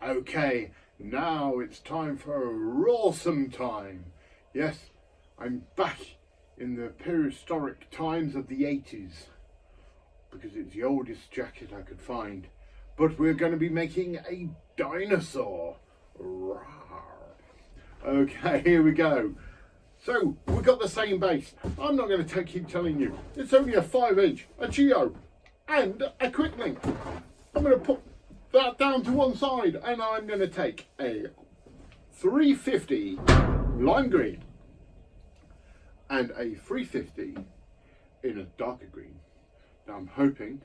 Okay, now it's time for Rawsome time. Yes, I'm back in the prehistoric times of the 80s because it's the oldest jacket I could find. But we're going to be making a dinosaur. Rawr. Okay, here we go. So we've got the same base. I'm not going to keep telling you. It's only a 5-inch, a Geo, and a quick link. I'm going to put that down to one side, and I'm going to take a 350 lime green and a 350 in a darker green. Now I'm hoping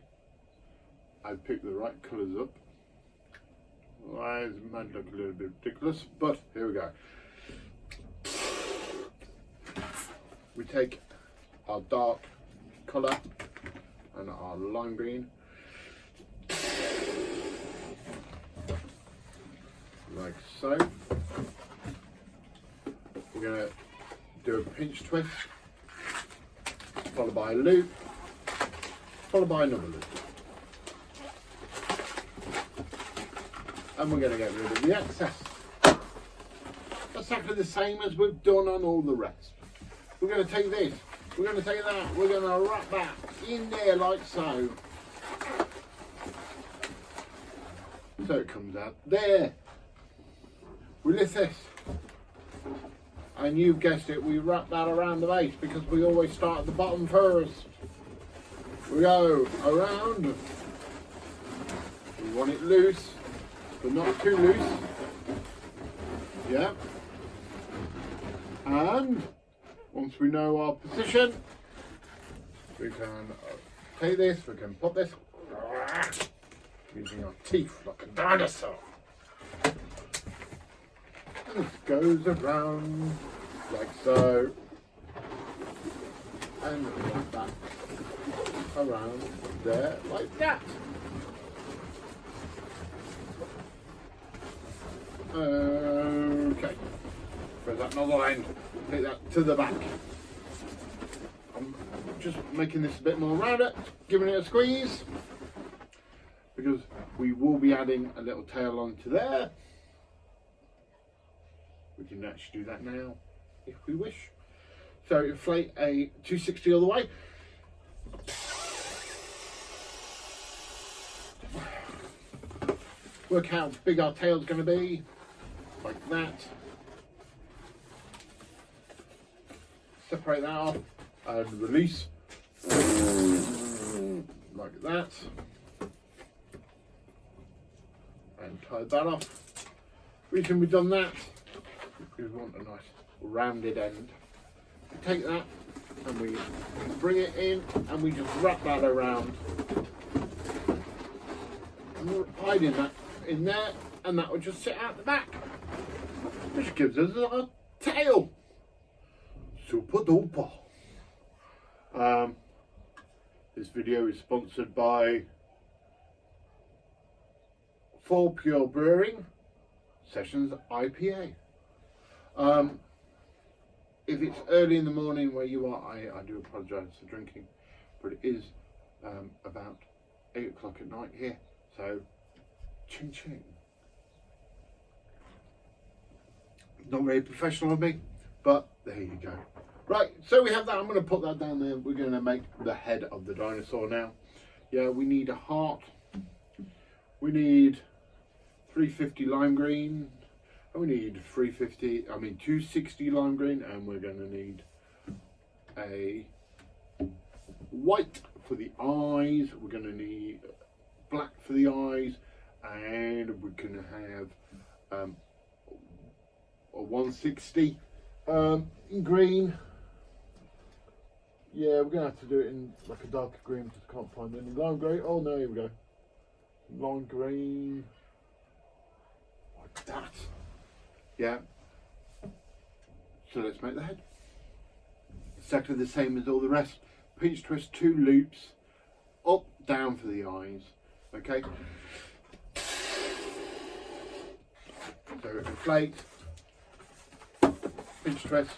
I've picked the right colours up. Well, it might look a little bit ridiculous, but here we go. We take our dark colour and our lime green, like so. We're going to do a pinch twist, followed by a loop, followed by another loop. And we're going to get rid of the excess. Exactly the same as we've done on all the rest. We're going to take this, we're going to take that, we're going to wrap that in there like so. So it comes out there. We lift this, and you've guessed it, we wrap that around the base because we always start at the bottom first. We go around. We want it loose, but not too loose. Yeah. And once we know our position, we can take this, we can pop this using our teeth like a dinosaur. And this goes around like so, and like that, around there like that. Okay, where's that nozzle end? Take that to the back. I'm just making this a bit more rounded, giving it a squeeze, because we will be adding a little tail onto there. We can actually do that now if we wish. So inflate a 260 all the way. Work out how big our tail's going to be, like that. Separate that off and release, like that. And tie that off. The reason we've done that, we want a nice rounded end. We take that and we bring it in and we just wrap that around. And we're hiding that in there, and that will just sit out the back, which gives us a tail. Super duper. This video is sponsored by For Pure Brewing Sessions IPA. If it's early in the morning where you are, I do apologise for drinking, but it is about 8 o'clock at night here, so ching ching. Not very professional of me, but there you go. Right, so we have that. I'm going to put that down there. We're going to make the head of the dinosaur now. Yeah, we need a heart. We need 350 lime green. And we need 260 lime green. And we're going to need a white for the eyes. We're going to need black for the eyes. And we're going to have a 160 green. Yeah, we're gonna have to do it in like a darker green because I can't find any lime green. Oh no, here we go. Lime green, like that. Yeah. So let's make the head. Exactly the same as all the rest. Pinch twist, 2 loops, up, down for the eyes. Okay. So inflate, pinch twist,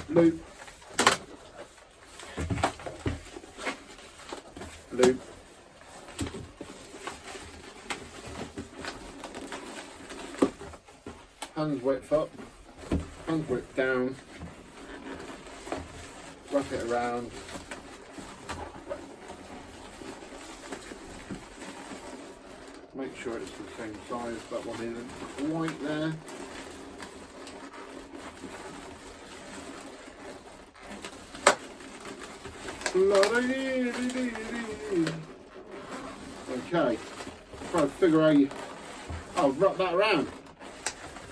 loop, loop, Hands width up, hands width down, wrap it around. Make sure it's the same size, that one isn't quite there. Okay, try to figure out you. Oh, wrap that around.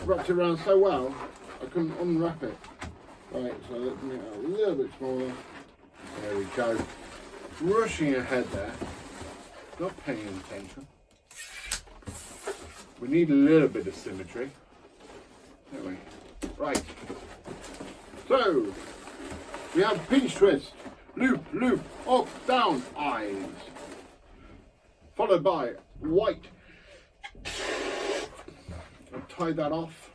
Wrapped it around so well, I couldn't unwrap it. Right, so let's make it a little bit smaller. There we go. Rushing ahead there, not paying attention. We need a little bit of symmetry. Anyway, right. So, we have pinch twist, loop, loop, up, down, eyes. Followed by white. I'll tie that off.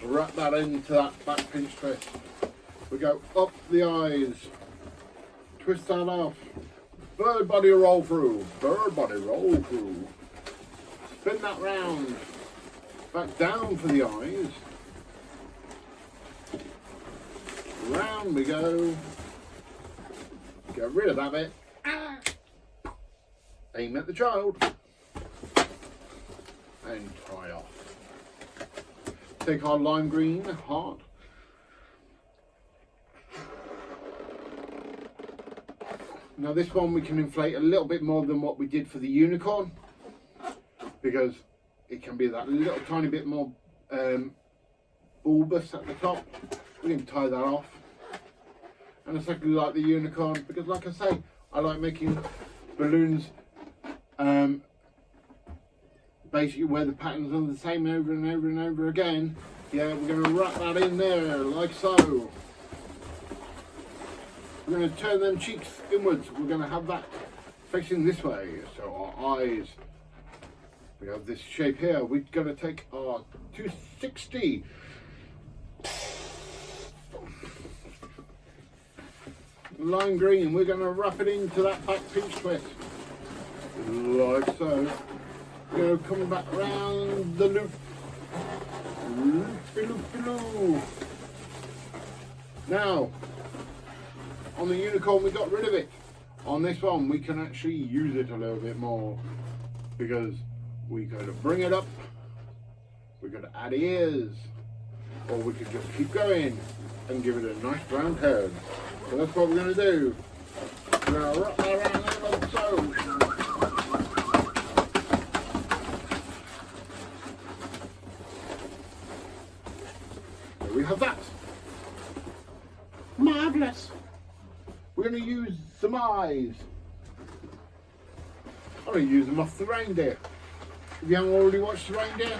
Wrap that into that back pinch twist. We go up the eyes. Twist that off. Bird body roll through. Bird body roll through. Spin that round. Back down for the eyes. Round we go. Get rid of that bit. Aim at the child. And tie off. Take our lime green heart. Now this one we can inflate a little bit more than what we did for the unicorn, because it can be that little tiny bit more bulbous at the top. We can tie that off. And exactly like the unicorn, because like I say, I like making balloons basically where the patterns are the same over and over and over again. Yeah, we're going to wrap that in there like so. We're going to turn them cheeks inwards. We're going to have that facing this way. So our eyes, we have this shape here. We're going to take our 260. Lime green, we're going to wrap it into that back pinch twist. Like so. We're going to come back around the loop. Loopy loopy loop. Now, on the unicorn we got rid of it. On this one we can actually use it a little bit more, because we got to bring it up, we got to add ears, or we could just keep going and give it a nice round head. So that's what we're going to do. We're going to wrap that around there like so. There we have that. Marvellous. We're going to use some eyes. I'm going to use them off the reindeer. If you haven't already watched the reindeer,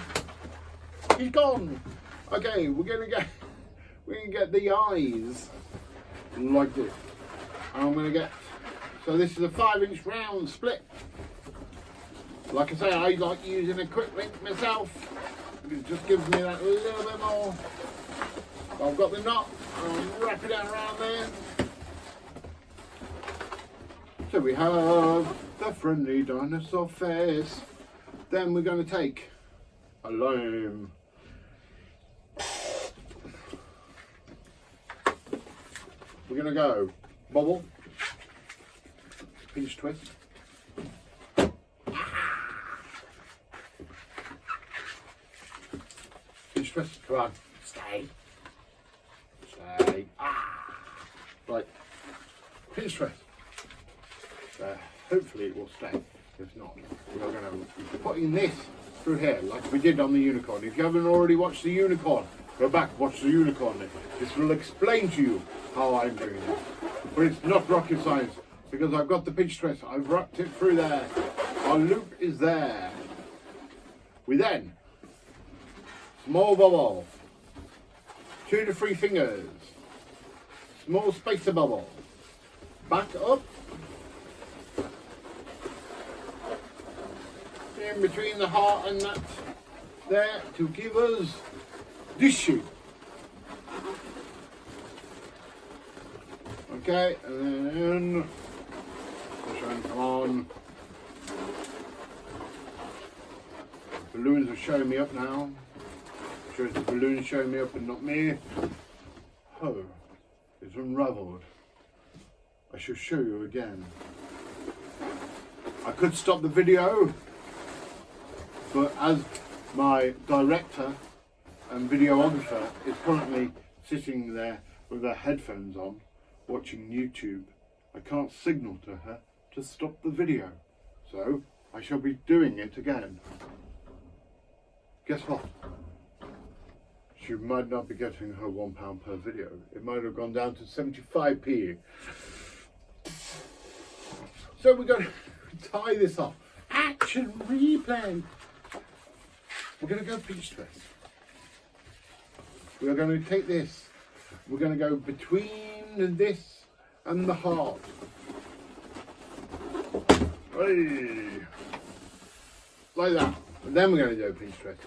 he's gone. Okay, we're going to get the eyes like this. And I'm going to get, so this is a 5-inch round split. Like I say, I like using a quick link myself. It just gives me that little bit more. So I've got the knot, and I'll wrap it around there. So we have the friendly dinosaur face. Then we're going to take a lime. We're going to go bubble, pinch twist. Pinch twist, come on, stay. Stay. Right, pinch twist. Hopefully it will stay. If not, we are going to be putting this through here like we did on the unicorn. If you haven't already watched the unicorn, go back, watch the unicorn. This will explain to you how I'm doing this. But it's not rocket science, because I've got the pinch twist. I've wrapped it through there. Our loop is there. We then, small bubble, 2 to 3 fingers, small spacer bubble, back up, in between the heart and that there to give us this shape. Okay, and then come on. Balloons are showing me up now. sure it's the balloon showing me up and not me. Oh, it's unravelled. I shall show you again. I could stop the video, but as my director and videographer is currently sitting there with her headphones on, watching YouTube, I can't signal to her to stop the video. So I shall be doing it again. Guess what? She might not be getting her £1 per video. It might have gone down to 75p. So we're going to tie this off. Action replay. We're going to go peach twist. We're going to take this. We're going to go between this and the heart. Hey. Like that. And then we're going to do a peach twist.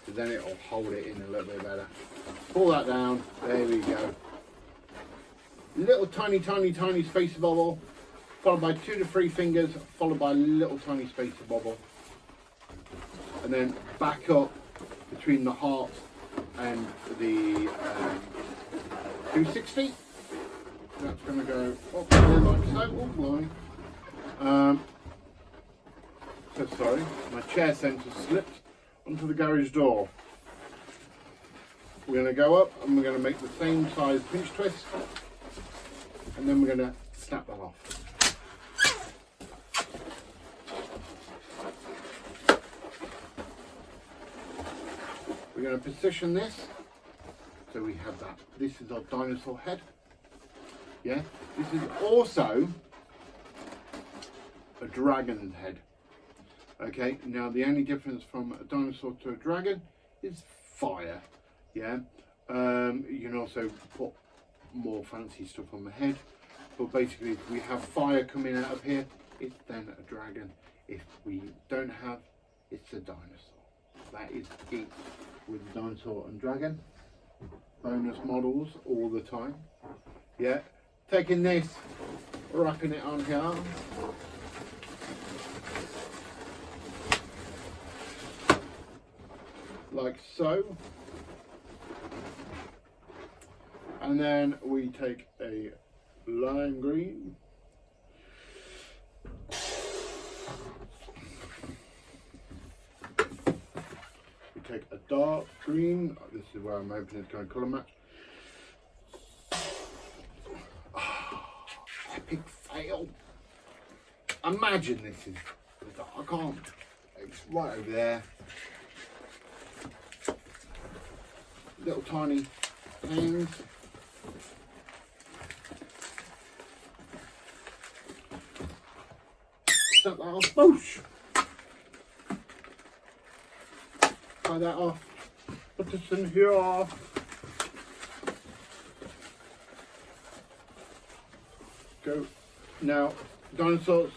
So then it'll hold it in a little bit better. Pull that down. There we go. Little tiny spacer bubble, followed by 2 to 3 fingers, followed by a little tiny spacer bubble, and then back up between the heart and the 260. That's going to go up there like so. Oh boy. So sorry, my chair centre slipped onto the garage door. We're going to go up and we're going to make the same size pinch twist, and then we're going to snap that off. We're going to position this so we have that. This is our dinosaur head. Yeah, this is also a dragon's head. Okay, now the only difference from a dinosaur to a dragon is fire. Yeah, you can also put more fancy stuff on the head, but basically if we have fire coming out of here, it's then a dragon. If we don't have, it's a dinosaur. That is it with dinosaur and dragon. Bonus models all the time. Yeah, taking this, wrapping it on here. Like so, and then we take a lime green, we take a dark green, this is where I'm hoping it's going to colour match. Oh, epic fail. Imagine this is, I can't, it's right over there. Little tiny hands. Snap that off. Boosh! Tie that off. Put this in here. Go. Now, dinosaurs.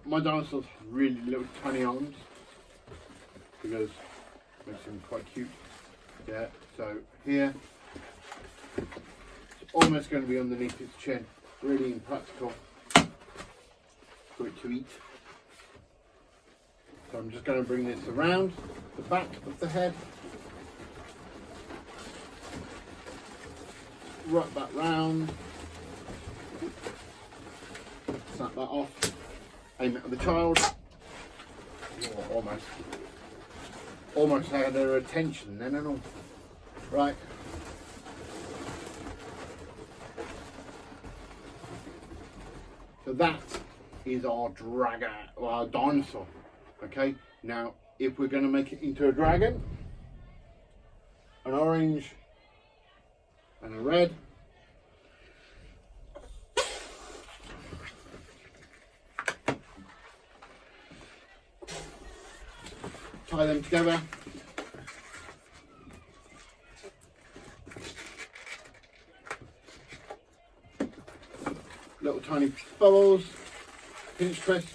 My dinosaurs have really little tiny arms because it makes them quite cute. Yeah, so here, it's almost going to be underneath its chin. Really impractical for it to eat. So I'm just going to bring this around the back of the head. Wrap that round. Snap that off. Aim it at the child. Oh, almost had her attention then and all. Right. So that is our dragon, or our dinosaur. Okay. Now, if we're going to make it into a dragon, an orange and a red. Tie them together. Little tiny bubbles, pinch twist.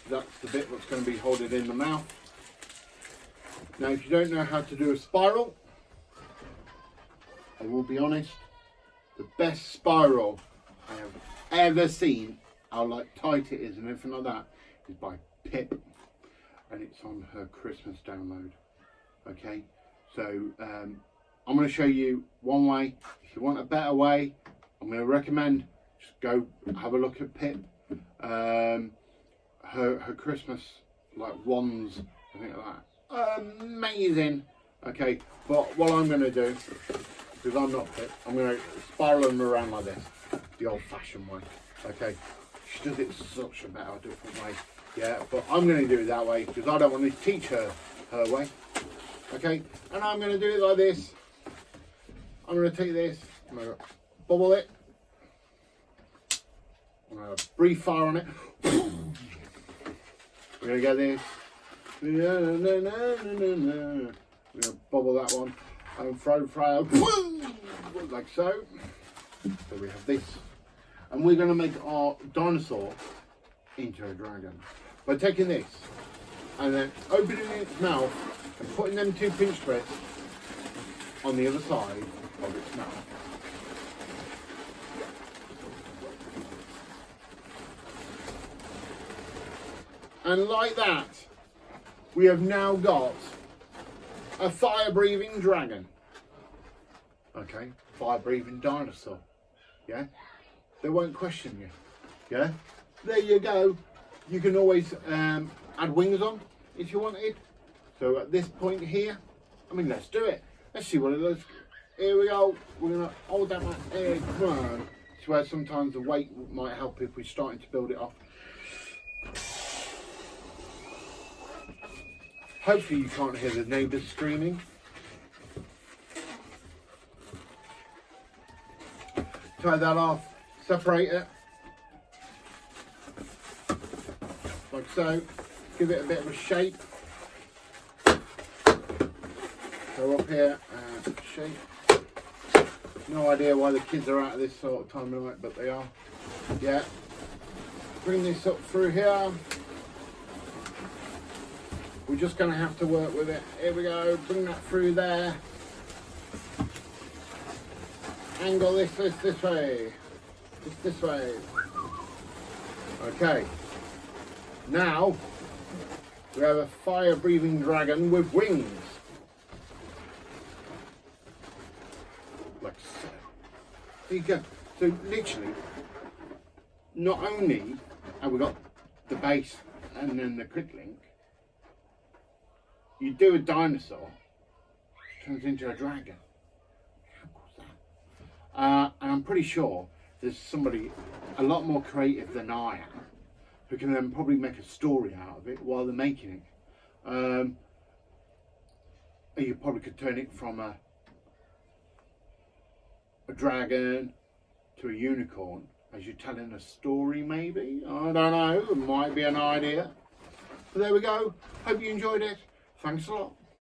That's the bit that's going to be holding in the mouth. Now, if you don't know how to do a spiral, I will be honest, the best spiral I have ever seen, how like tight it is and everything like that, is by Pip. And it's on her Christmas download. Okay, So I'm going to show you one way. If you want a better way, I'm going to recommend just go have a look at Pip. Her Christmas like wands, I think like that. Amazing. Okay, but what I'm going to do, because I'm not Pip, I'm going to spiral them around like this, the old-fashioned way. Okay, she does it such a better, different way. Yeah, but I'm going to do it that way because I don't want to teach her her way. Okay, and I'm going to do it like this. I'm going to take this, I'm going to bubble it, I'm going to breathe fire on it. We're going to get this. We're going to bubble that one and throw like so. So we have this. And we're going to make our dinosaur into a dragon by taking this and then opening its mouth and putting them two pinch threads on the other side of its mouth. And like that, we have now got a fire-breathing dragon. Okay, fire-breathing dinosaur. Yeah, they won't question you. Yeah, there you go. You can always add wings on if you wanted. So at this point here, I mean, let's do it. Let's see what it looks. Here we go. We're gonna hold that one. Come on. It's where sometimes the weight might help if we're starting to build it off. Hopefully you can't hear the neighbours screaming. Tie that off, separate it, like so, give it a bit of a shape. Go up here and shape. No idea why the kids are out at this sort of time of night, but they are. Yeah. Bring this up through here. We're just going to have to work with it. Here we go, bring that through there. Angle this way. Just this way. Okay. Now, we have a fire-breathing dragon with wings. Like so. There you go. So literally, not only have we got the base and then the quick link, you do a dinosaur, it turns into a dragon. How cool is that? And I'm pretty sure there's somebody a lot more creative than I am who can then probably make a story out of it while they're making it. You probably could turn it from a dragon to a unicorn as you're telling a story, maybe. I don't know, it might be an idea. But there we go. Hope you enjoyed it. Thanks a lot.